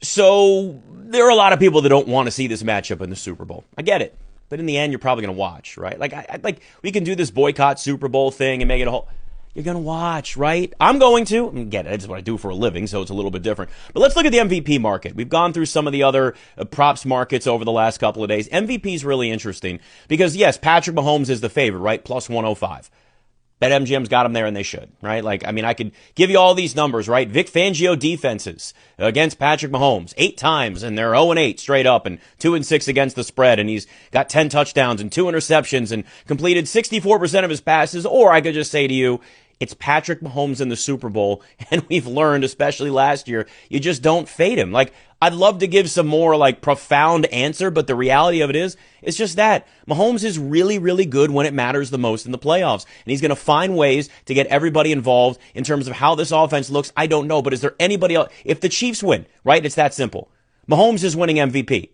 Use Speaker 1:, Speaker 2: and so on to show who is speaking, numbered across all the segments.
Speaker 1: So there are a lot of people that don't want to see this matchup in the Super Bowl. I get it. But in the end, you're probably going to watch, right? Like we can do this boycott Super Bowl thing and make it a whole. You're going to watch, right? I'm going to. I mean, get it. That's what I do for a living, so it's a little bit different. But let's look at the MVP market. We've gone through some of the other props markets over the last couple of days. MVP is really interesting because, yes, Patrick Mahomes is the favorite, right? Plus 105. BetMGM's got them there, and they should, right? Like, I mean, I could give you all these numbers, right? Vic Fangio defenses against Patrick Mahomes 8 times, and they're 0-8 straight up, and 2-6 against the spread, and he's got 10 touchdowns and 2 interceptions, and completed 64% of his passes. Or I could just say to you, it's Patrick Mahomes in the Super Bowl, and we've learned, especially last year, you just don't fade him. Like, I'd love to give some more, like, profound answer, but the reality of it is, it's just that. Mahomes is really, really good when it matters the most in the playoffs, and he's going to find ways to get everybody involved in terms of how this offense looks. I don't know, but is there anybody else? If the Chiefs win, right, it's that simple. Mahomes is winning MVP.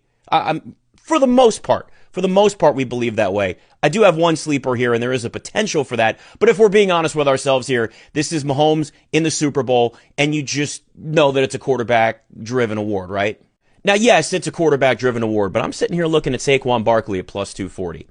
Speaker 1: For the most part. For the most part, we believe that way. I do have one sleeper here, and there is a potential for that. But if we're being honest with ourselves here, this is Mahomes in the Super Bowl, and you just know that it's a quarterback-driven award, right? Now, yes, it's a quarterback-driven award, but I'm sitting here looking at Saquon Barkley at plus 240.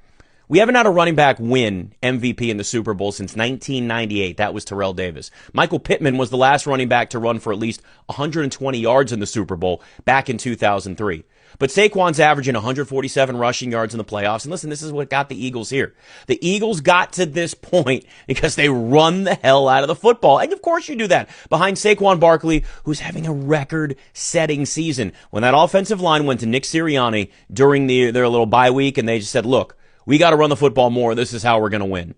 Speaker 1: We haven't had a running back win MVP in the Super Bowl since 1998. That was Terrell Davis. Michael Pittman was the last running back to run for at least 120 yards in the Super Bowl back in 2003. But Saquon's averaging 147 rushing yards in the playoffs. And listen, this is what got the Eagles here. The Eagles got to this point because they run the hell out of the football. And of course you do that behind Saquon Barkley, who's having a record-setting season. When that offensive line went to Nick Sirianni during their little bye week, and they just said, look, we got to run the football more. This is how we're going to win.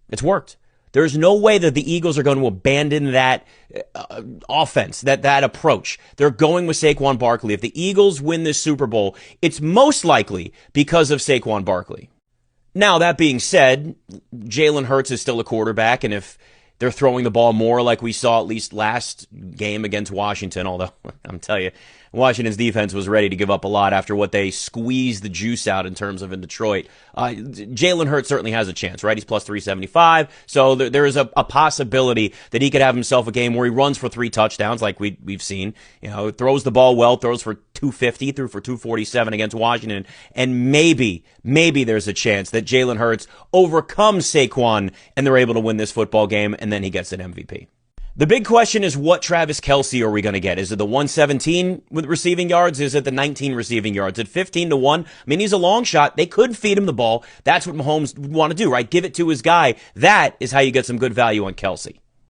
Speaker 1: It's worked. There's no way that the Eagles are going to abandon that offense, that approach. They're going with Saquon Barkley. If the Eagles win this Super Bowl, it's most likely because of Saquon Barkley. Now, that being said, Jalen Hurts is still a quarterback, and if they're throwing the ball more like we saw at least last game against Washington, although I'm telling you, Washington's defense was ready to give up a lot after what they squeezed the juice out in terms of in Detroit. Jalen Hurts certainly has a chance, right? He's plus 375. So there is a possibility that he could have himself a game where he runs for 3 touchdowns like we've seen. You know, throws the ball well, throws for 250, threw for 247 against Washington. And maybe there's a chance that Jalen Hurts overcomes Saquon and they're able to win this football game, and then he gets an MVP. The big question is, what Travis Kelce are we going to get? Is it the 117 with receiving yards? Is it the 19 receiving yards? At 15-1, I mean, he's a long shot. They could feed him the ball. That's what Mahomes would want to do, right? Give it to his guy. That is how you get some good value on Kelce.